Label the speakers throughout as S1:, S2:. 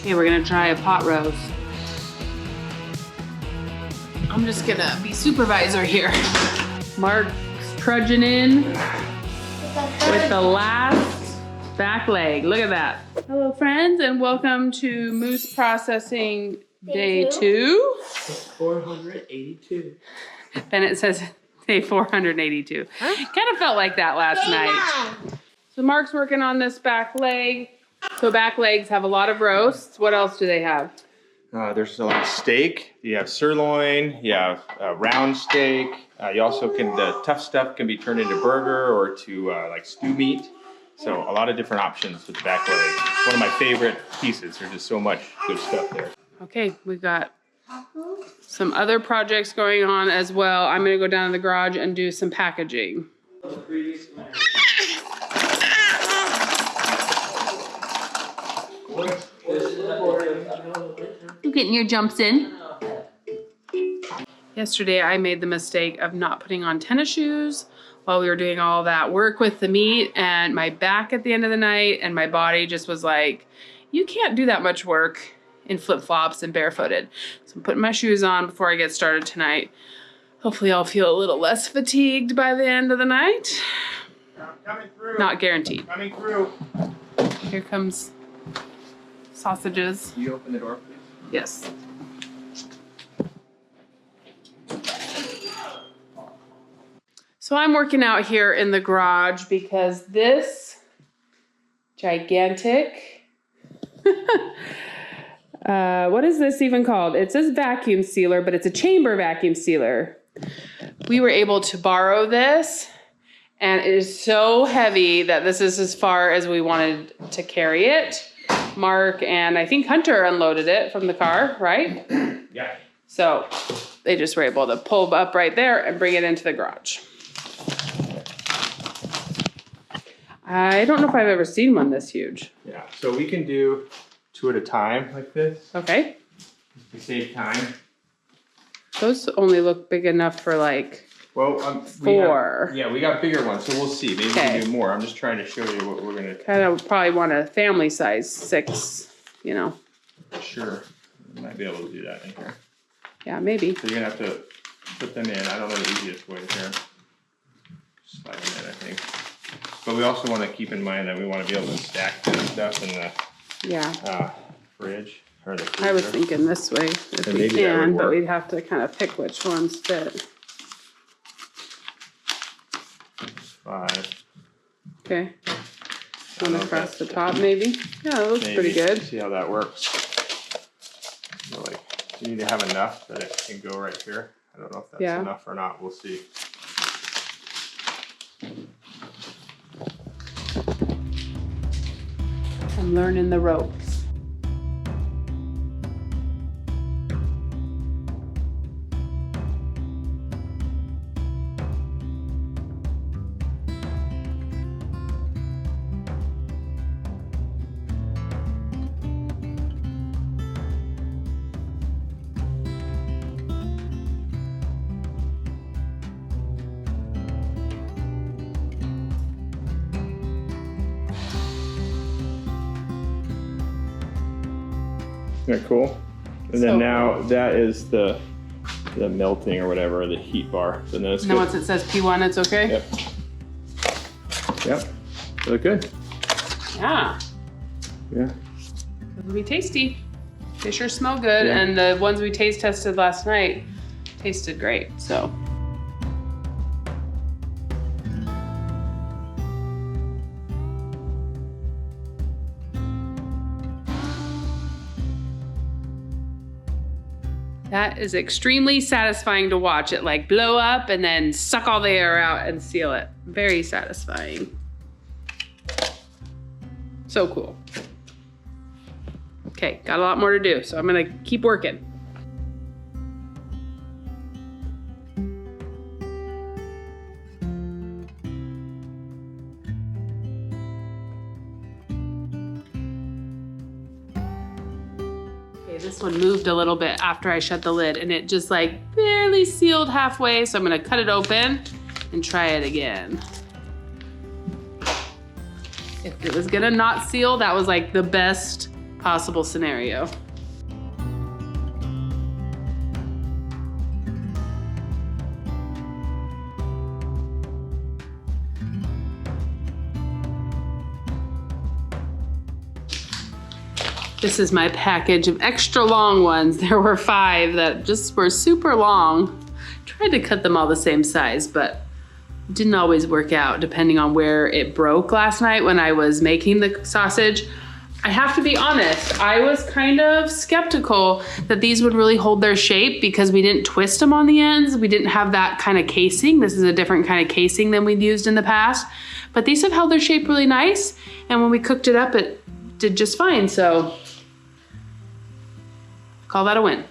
S1: Okay, we're gonna try a pot roast. I'm just gonna be supervisor here. Mark's trudging in with the last back leg. Look at that. Hello friends, and welcome to moose processing day 2.
S2: 482.
S1: Then it says day 482. Kind of felt like that last night. So Mark's working on this back leg. So back legs have a lot of roasts. What else do they have?
S2: There's a lot of steak. You have sirloin. You have round steak. You also can, the tough stuff can be turned into burger or to like stew meat. So a lot of different options with the back leg. It's one of my favorite pieces. There's just so much good stuff there.
S1: Okay, we've got some other projects going on as well. I'm gonna go down to the garage and do some packaging. You getting your jumps in? Yesterday I made the mistake of not putting on tennis shoes while we were doing all that work with the meat, and my back at the end of the night and my body just was like, you can't do that much work in flip-flops and barefooted. So I'm putting my shoes on before I get started tonight. Hopefully I'll feel a little less fatigued by the end of the night.
S2: Coming through.
S1: Not guaranteed.
S2: Coming through.
S1: Here comes sausages.
S2: Can you open the door, please?
S1: Yes. So I'm working out here in the garage because this gigantic, what is this even called? It says vacuum sealer, but it's a chamber vacuum sealer. We were able to borrow this, and it is so heavy that this is as far as we wanted to carry it. Mark and I think Hunter unloaded it from the car, right?
S2: Yeah.
S1: So they just were able to pull up right there and bring it into the garage. I don't know if I've ever seen one this huge.
S2: Yeah, so we can do 2 at a time like this.
S1: Okay.
S2: We save time.
S1: Those only look big enough for like
S2: Well,
S1: 4.
S2: We got bigger ones, so we'll see. Maybe we
S1: Okay.
S2: can do more. I'm just trying to show you what we're gonna.
S1: Kind of probably want a family size 6, you know.
S2: Sure, we might be able to do that in here.
S1: Yeah, maybe.
S2: So you're gonna have to put them in. I don't know the easiest way here. Slide them in, I think. But we also want to keep in mind that we want to be able to stack this stuff in the
S1: Yeah.
S2: fridge or the freezer.
S1: I was thinking this way if
S2: And
S1: we
S2: maybe that would
S1: can, but
S2: work.
S1: we'd have to kind of pick which ones fit.
S2: 5.
S1: Okay.
S2: don't
S1: One
S2: know if
S1: across the
S2: that's-
S1: top maybe. Yeah, that looks pretty
S2: Maybe.
S1: good.
S2: See how that works. So like, you need to have enough that it can go right here. I don't know if that's
S1: Yeah.
S2: enough or not. We'll see.
S1: I'm learning the ropes.
S2: Isn't that cool? And
S1: So
S2: then now that is the melting or whatever, the heat bar. So then it's
S1: And then
S2: good.
S1: once it says P1, it's okay?
S2: Yep. Yep. Look good.
S1: Yeah.
S2: Yeah.
S1: It'll be tasty. They sure smell good,
S2: Yeah.
S1: and the ones we taste tested last night tasted great, so. That is extremely satisfying to watch it like blow up and then suck all the air out and seal it. Very satisfying. So cool. Okay, got a lot more to do, so I'm gonna keep working. Okay, this one moved a little bit after I shut the lid, and it just like barely sealed halfway, so I'm gonna cut it open and try it again. If it was gonna not seal, that was like the best possible scenario. This is my package of extra long ones. There were 5 that just were super long. Tried to cut them all the same size, but it didn't always work out depending on where it broke last night when I was making the sausage. I have to be honest, I was kind of skeptical that these would really hold their shape because we didn't twist them on the ends. We didn't have that kind of casing. This is a different kind of casing than we'd used in the past. But these have held their shape really nice. And when we cooked it up, it did just fine. So call that a win.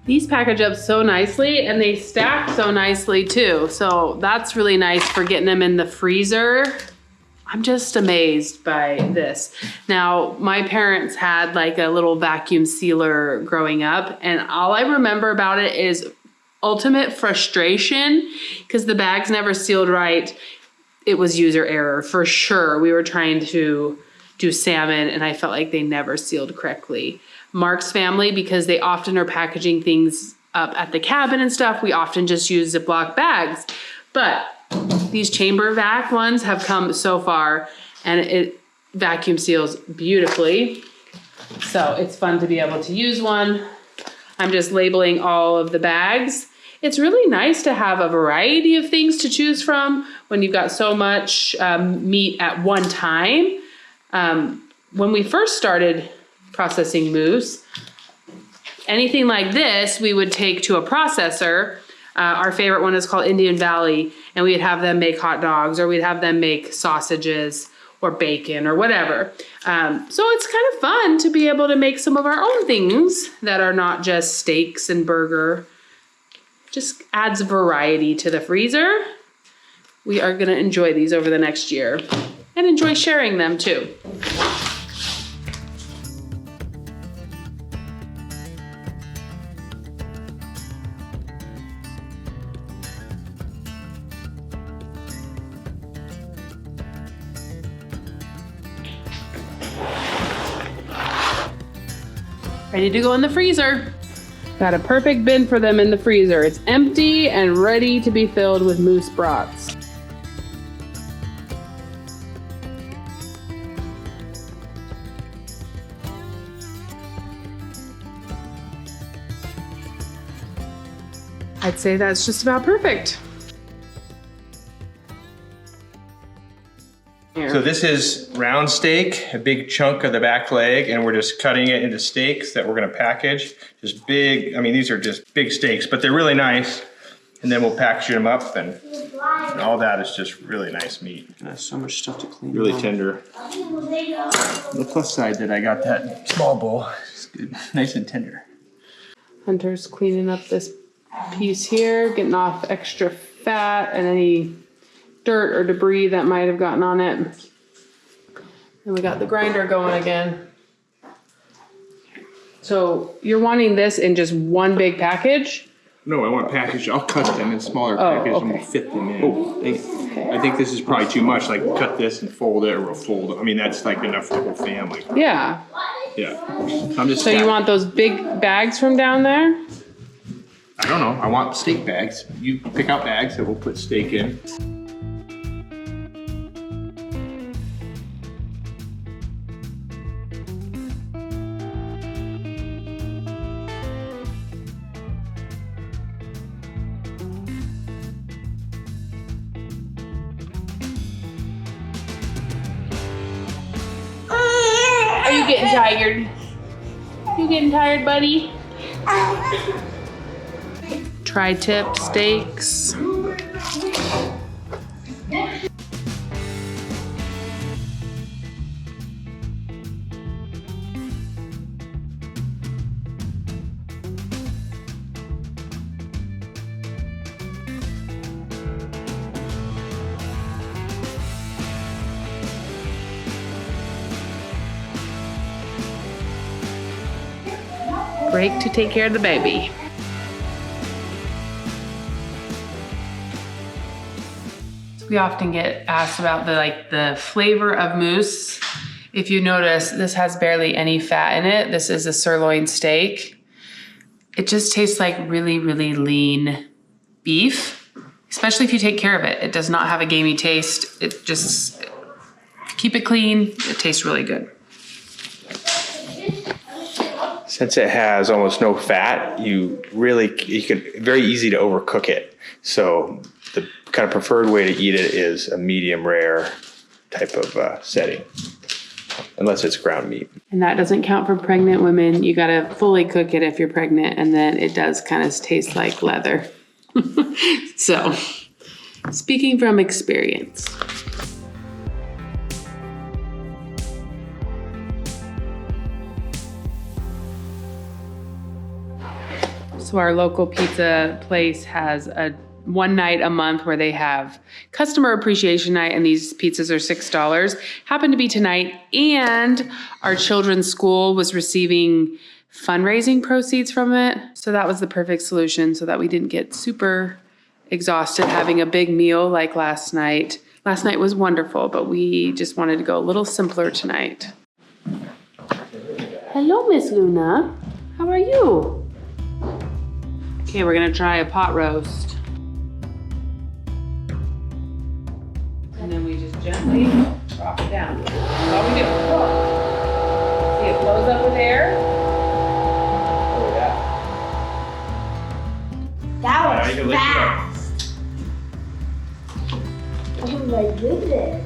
S1: These package up so nicely and they stack so nicely too. So that's really nice for getting them in the freezer. I'm just amazed by this. Now, my parents had like a little vacuum sealer growing up, and all I remember about it is ultimate frustration because the bags never sealed right. It was user error for sure. We were trying to do salmon and I felt like they never sealed correctly. Mark's family, because they often are packaging things up at the cabin and stuff, we often just use Ziploc bags. But these chamber vac ones have come so far and it vacuum seals beautifully. So it's fun to be able to use one. I'm just labeling all of the bags. It's really nice to have a variety of things to choose from when you've got so much meat at one time. When we first started processing moose, anything like this we would take to a processor. Our favorite one is called Indian Valley, and we'd have them make hot dogs, or we'd have them make sausages or bacon or whatever. So it's kind of fun to be able to make some of our own things that are not just steaks and burger. Just adds variety to the freezer. We are gonna enjoy these over the next year and enjoy sharing them too. Ready to go in the freezer. Got a perfect bin for them in the freezer. It's empty and ready to be filled with moose brats. I'd say that's just about perfect. Here.
S2: So this is round steak, a big chunk of the back leg, and we're just cutting it into steaks that we're gonna package. Just big, I mean, these are just big steaks, but they're really nice. And then we'll package them up, and all that is just really nice meat.
S3: There's so much stuff to clean.
S2: Really tender. The plus side that I got that small bowl. It's good, nice and tender.
S1: Hunter's cleaning up this piece here, getting off extra fat and any dirt or debris that might have gotten on it. And we got the grinder going again. So you're wanting this in just one big package?
S2: No, I want package. I'll cut them in smaller packages and we'll fit them in. Oh,
S1: Okay.
S2: I think this is probably too much. Like cut this and fold it, or we'll fold it. I mean, that's like enough for the whole family.
S1: Yeah.
S2: Yeah. I'm just.
S1: So you want those big bags from down there?
S2: I don't know. I want steak bags. You pick out bags that we'll put steak in.
S1: Are you getting tired? You getting tired, buddy? Tri-tip steaks. Break to take care of the baby. We often get asked about the flavor of moose. If you notice, this has barely any fat in it. This is a sirloin steak. It just tastes like really, really lean beef, especially if you take care of it. It does not have a gamey taste. It just, keep it clean. It tastes really good.
S2: Since it has almost no fat, you could very easy to overcook it. So the kind of preferred way to eat it is a medium rare type of setting, unless it's ground meat.
S1: And that doesn't count for pregnant women. You gotta fully cook it if you're pregnant, and then it does kind of taste like leather. So, speaking from experience. So our local pizza place has a one night a month where they have customer appreciation night, and these pizzas are $6. Happened to be tonight, and our children's school was receiving fundraising proceeds from it. So that was the perfect solution so that we didn't get super exhausted having a big meal like last night. Last night was wonderful, but we just wanted to go a little simpler tonight. Hello, Miss Luna. How are you? Okay, we're gonna try a pot roast. And then we just gently drop it down. That's all we do. Whoa. See, it blows up with air.
S2: Oh yeah.
S3: That was fast. Oh my goodness.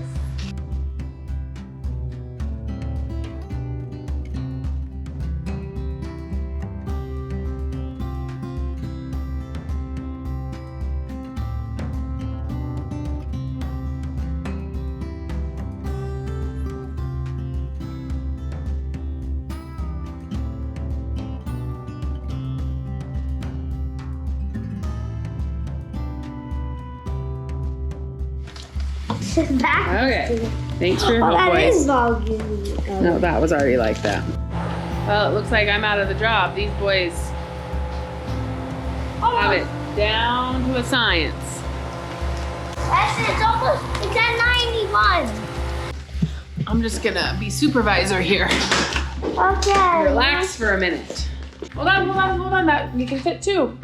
S1: Okay, thanks for your help,
S3: That
S1: boys.
S3: is volume.
S1: No, that was already like that. Well, it looks like I'm out of the job. These boys have it down to a science.
S3: It's almost, it's at 91.
S1: I'm just gonna be supervisor here.
S3: Okay.
S1: Relax for a minute. Hold on. That you can fit two.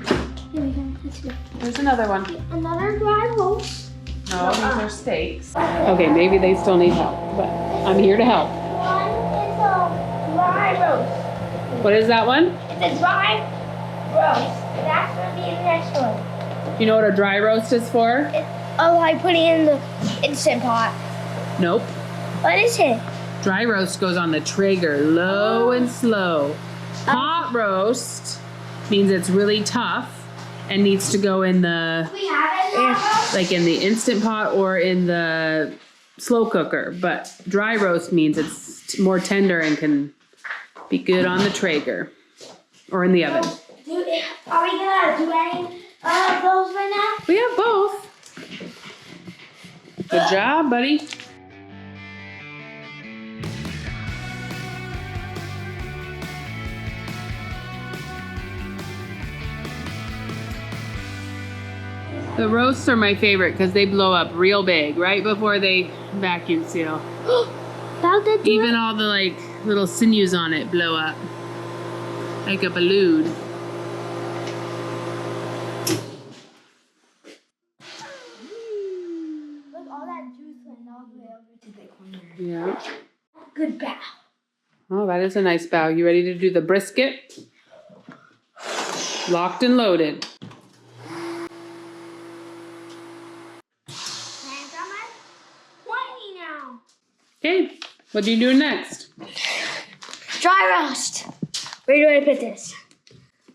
S1: There's another one.
S3: Another dry roast.
S1: No, these are steaks. Okay, maybe they still need help, but I'm here to help.
S3: One is a dry roast.
S1: What is that one?
S3: It's a dry roast. That's gonna be the next one.
S1: You know what a dry roast is for?
S3: Like putting it in the Instant Pot.
S1: Nope.
S3: What is it?
S1: Dry roast goes on the Traeger, low and slow. Hot roast means it's really tough and needs to go in the,
S3: We have it now.
S1: like in the Instant Pot or in the slow cooker. But dry roast means it's more tender and can be good on the Traeger or in the oven.
S3: Are we gonna do any of those right now?
S1: We have both. Good job, buddy. The roasts are my favorite because they blow up real big right before they vacuum seal.
S3: How did you
S1: Even all the like little sinews on it blow up like a balloon.
S3: Look, all that juice went all the way over to the corner.
S1: Yeah.
S3: Good bow.
S1: Oh, that is a nice bow. You ready to do the brisket? Locked and loaded.
S3: And I'm at 20 now.
S1: Okay, what do you do next?
S3: Dry roast. Where do I put this?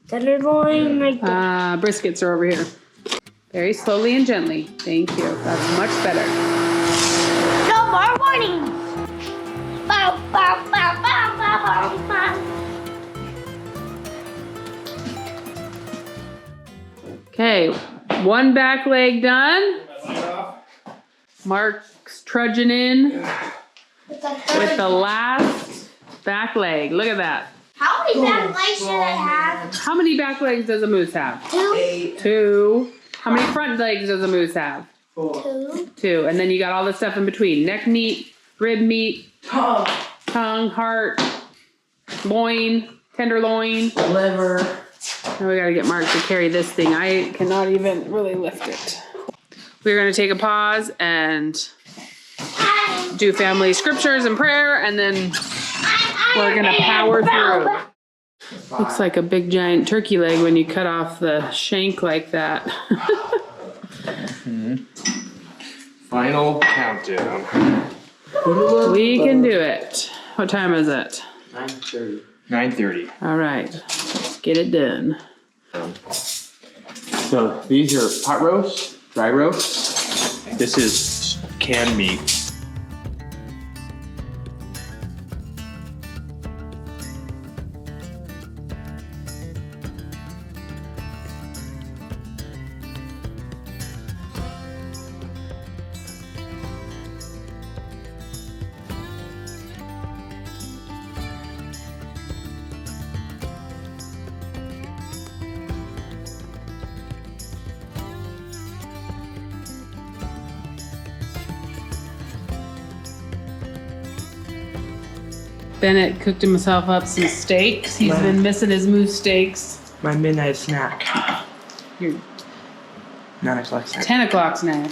S3: Tenderloin right there.
S1: Briskets are over here. Very slowly and gently. Thank you. That's much better.
S3: No more warnings. Bow, bow, bow, bow, bow, bow, bow.
S1: Okay, one back leg done. Mark's trudging in with the last back leg. Look at that.
S3: How many back legs should I have?
S1: How many back legs does a moose have?
S3: 2.
S1: 2. How many front legs does a moose have?
S3: 2.
S1: 2. And then you got all the stuff in between. Neck meat, rib meat, tongue, heart, loin, tenderloin.
S4: Liver.
S1: Now we gotta get Mark to carry this thing. I cannot even really lift it. We're gonna take a pause and do family scriptures and prayer, and then we're gonna power through. Looks like a big giant turkey leg when you cut off the shank like that.
S2: Final countdown.
S1: We can do it. What time is it?
S4: 9:30.
S2: 9:30.
S1: All right, let's get it done.
S2: So these are pot roasts, dry roasts. This is canned meat.
S1: Bennett cooked himself up some steaks. He's been missing his moose steaks.
S4: My midnight snack.
S1: Your
S4: 9 o'clock snack.
S1: 10 o'clock snack.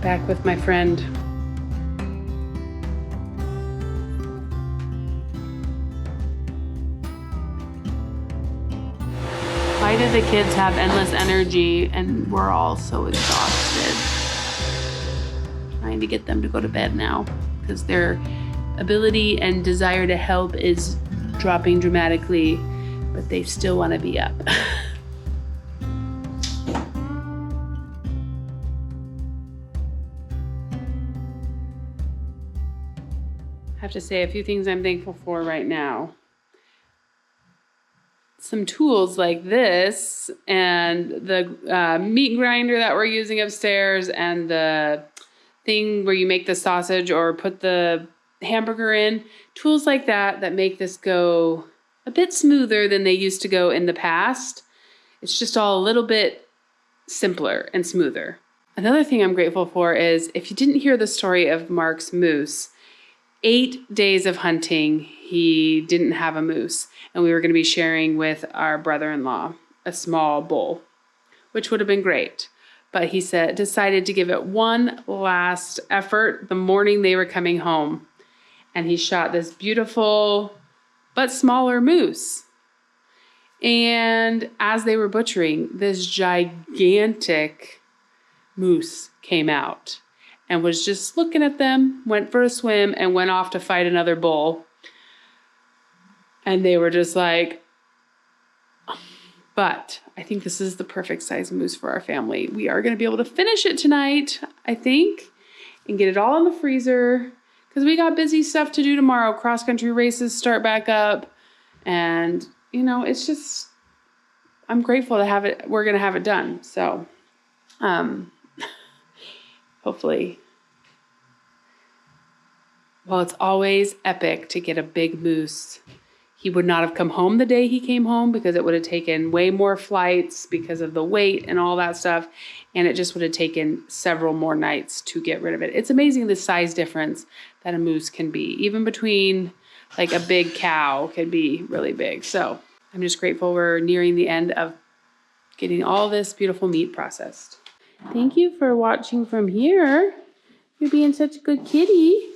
S1: Back with my friend. Why do the kids have endless energy and we're all so exhausted? Trying to get them to go to bed now because their ability and desire to help is dropping dramatically, but they still want to be up. I have to say a few things I'm thankful for right now. Some tools like this and the meat grinder that we're using upstairs and the thing where you make the sausage or put the hamburger in. Tools like that that make this go a bit smoother than they used to go in the past. It's just all a little bit simpler and smoother. Another thing I'm grateful for is if you didn't hear the story of Mark's moose, 8 days of hunting, he didn't have a moose. And we were going to be sharing with our brother-in-law a small bull, which would have been great. But he decided to give it one last effort the morning they were coming home. And he shot this beautiful but smaller moose. And as they were butchering, this gigantic moose came out and was just looking at them, went for a swim, and went off to fight another bull. And they were just like, but I think this is the perfect size moose for our family. We are going to be able to finish it tonight, I think, and get it all in the freezer because we got busy stuff to do tomorrow. Cross-country races start back up. And, you know, it's just, I'm grateful to have it. We're going to have it done. So, hopefully. While it's always epic to get a big moose, he would not have come home the day he came home because it would have taken way more flights because of the weight and all that stuff. And it just would have taken several more nights to get rid of it. It's amazing the size difference that a moose can be. Even between like a big cow can be really big. So I'm just grateful we're nearing the end of getting all this beautiful meat processed. Thank you for watching from here. You're being such a good kitty.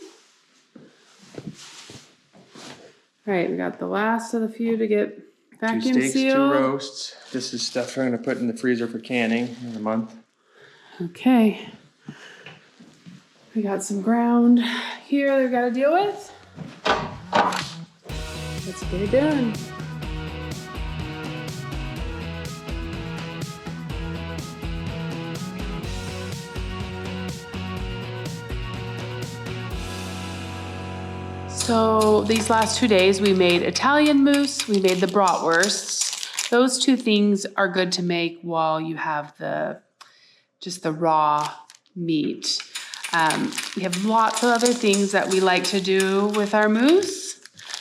S1: All right, we got the last of the few to get vacuum
S2: 2 steaks,
S1: sealed.
S2: 2 roasts. This is stuff we're going to put in the freezer for canning in a month.
S1: Okay. We got some ground here that we've got to deal with. Let's get it done. So these last 2 days we made Italian mousse, we made the bratwursts. Those two things are good to make while you have just the raw meat. We have lots of other things that we like to do with our mousse.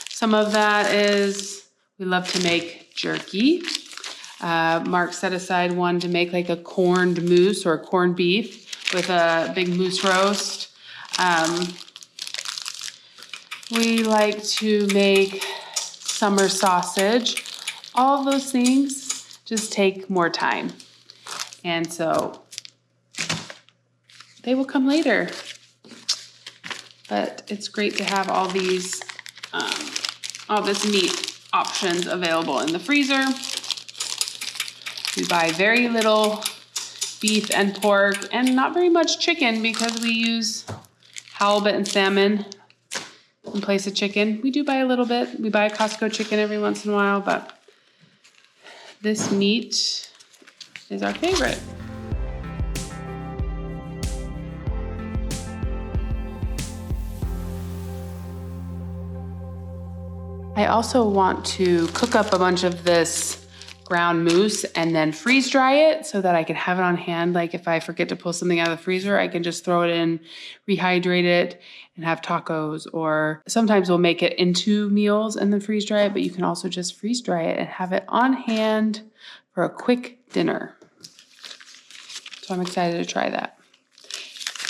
S1: Some of that is we love to make jerky. Mark set aside one to make like a corned mousse or corned beef with a big mousse roast. We like to make summer sausage. All of those things just take more time. And so they will come later. But it's great to have all these, all this meat options available in the freezer. We buy very little beef and pork and not very much chicken because we use halibut and salmon in place of chicken. We do buy a little bit. We buy Costco chicken every once in a while, but this meat is our favorite. I also want to cook up a bunch of this ground mousse and then freeze dry it so that I can have it on hand. Like if I forget to pull something out of the freezer, I can just throw it in, rehydrate it, and have tacos. Or sometimes we'll make it into meals and then freeze dry it, but you can also just freeze dry it and have it on hand for a quick dinner. So I'm excited to try that.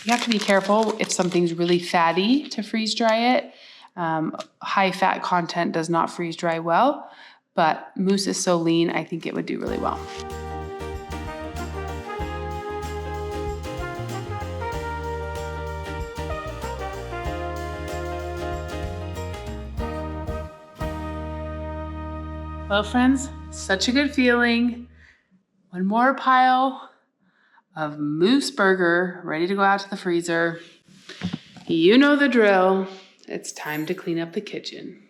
S1: You have to be careful if something's really fatty to freeze dry it. High fat content does not freeze dry well, but mousse is so lean, I think it would do really well. Well, friends, such a good feeling. One more pile of mousse burger ready to go out to the freezer. You know the drill. It's time to clean up the kitchen.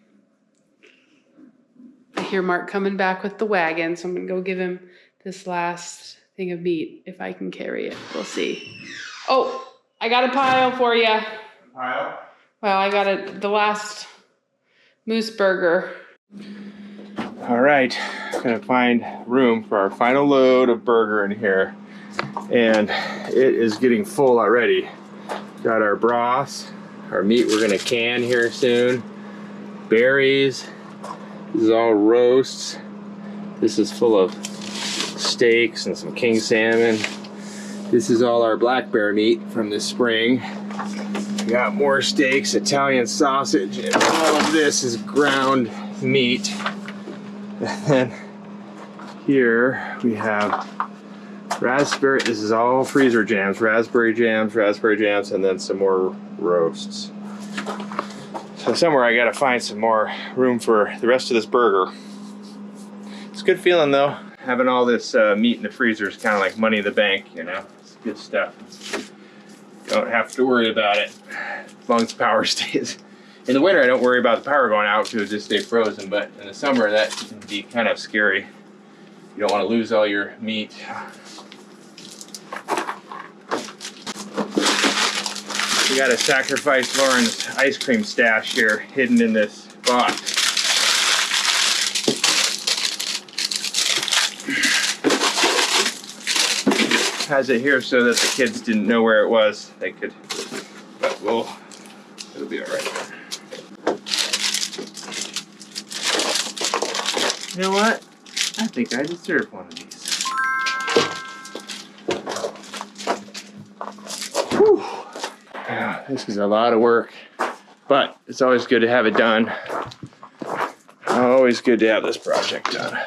S1: I hear Mark coming back with the wagon, so I'm gonna go give him this last thing of meat if I can carry it. We'll see. Oh, I got a pile for you.
S2: Pile?
S1: Well, I got the last moose burger.
S2: All right, gonna find room for our final load of burger in here. And it is getting full already. Got our broths, our meat we're gonna can here soon. Berries, this is all roasts. This is full of steaks and some king salmon. This is all our black bear meat from this spring. We got more steaks, Italian sausage, and all of this is ground meat. And then here we have raspberry, this is all freezer jams, raspberry jams, and then some more roasts. So somewhere I gotta find some more room for the rest of this burger. It's a good feeling though, having all this meat in the freezer is kind of like money in the bank, you know? It's good stuff. Don't have to worry about it as long as the power stays. In the winter I don't worry about the power going out because it'll just stay frozen, but in the summer that can be kind of scary. You don't want to lose all your meat. We gotta sacrifice Lauren's ice cream stash here, hidden in this box. Has it here so that the kids didn't know where it was. They could, but it'll be all right. You know what? I think I deserve one of these. Whew. Yeah, this is a lot of work, but it's always good to have it done. Always good to have this project done.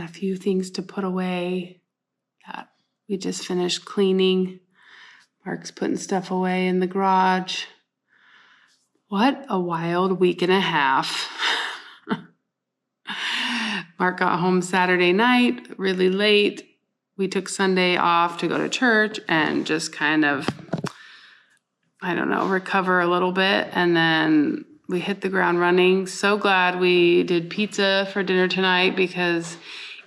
S1: a few things to put away that we just finished cleaning. Mark's putting stuff away in the garage. What a wild week and a half. Mark got home Saturday night, really late. We took Sunday off to go to church and just kind of, I don't know, recover a little bit. And then we hit the ground running. So glad we did pizza for dinner tonight, because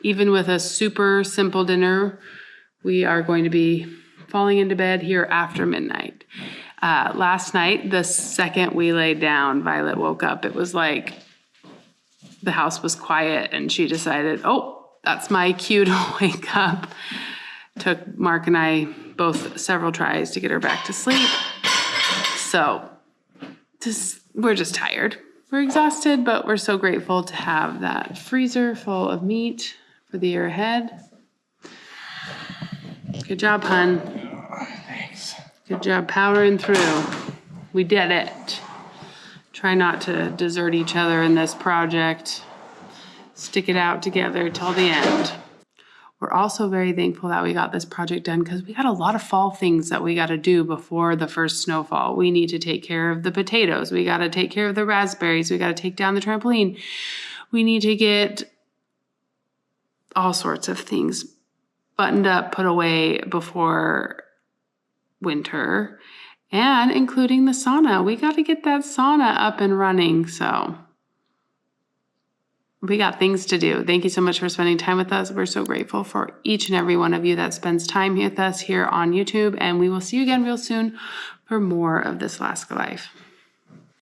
S1: even with a super simple dinner, we are going to be falling into bed here after midnight. Last night, the second we laid down, Violet woke up. It was like the house was quiet, and she decided, oh, that's my cue to wake up. Took Mark and I both several tries to get her back to sleep. So we're just tired. We're exhausted, but we're so grateful to have that freezer full of meat for the year ahead. Good job, hun.
S2: Thanks.
S1: Good job powering through. We did it. Try not to desert each other in this project. Stick it out together till the end. We're also very thankful that we got this project done, because we got a lot of fall things that we got to do before the first snowfall. We need to take care of the potatoes. We got to take care of the raspberries. We got to take down the trampoline. We need to get all sorts of things buttoned up, put away before winter, and including the sauna. We got to get that sauna up and running. So we got things to do. Thank you so much for spending time with us. We're so grateful for each and every one of you that spends time with us here on YouTube. And we will see you again real soon for more of This Alaska Life.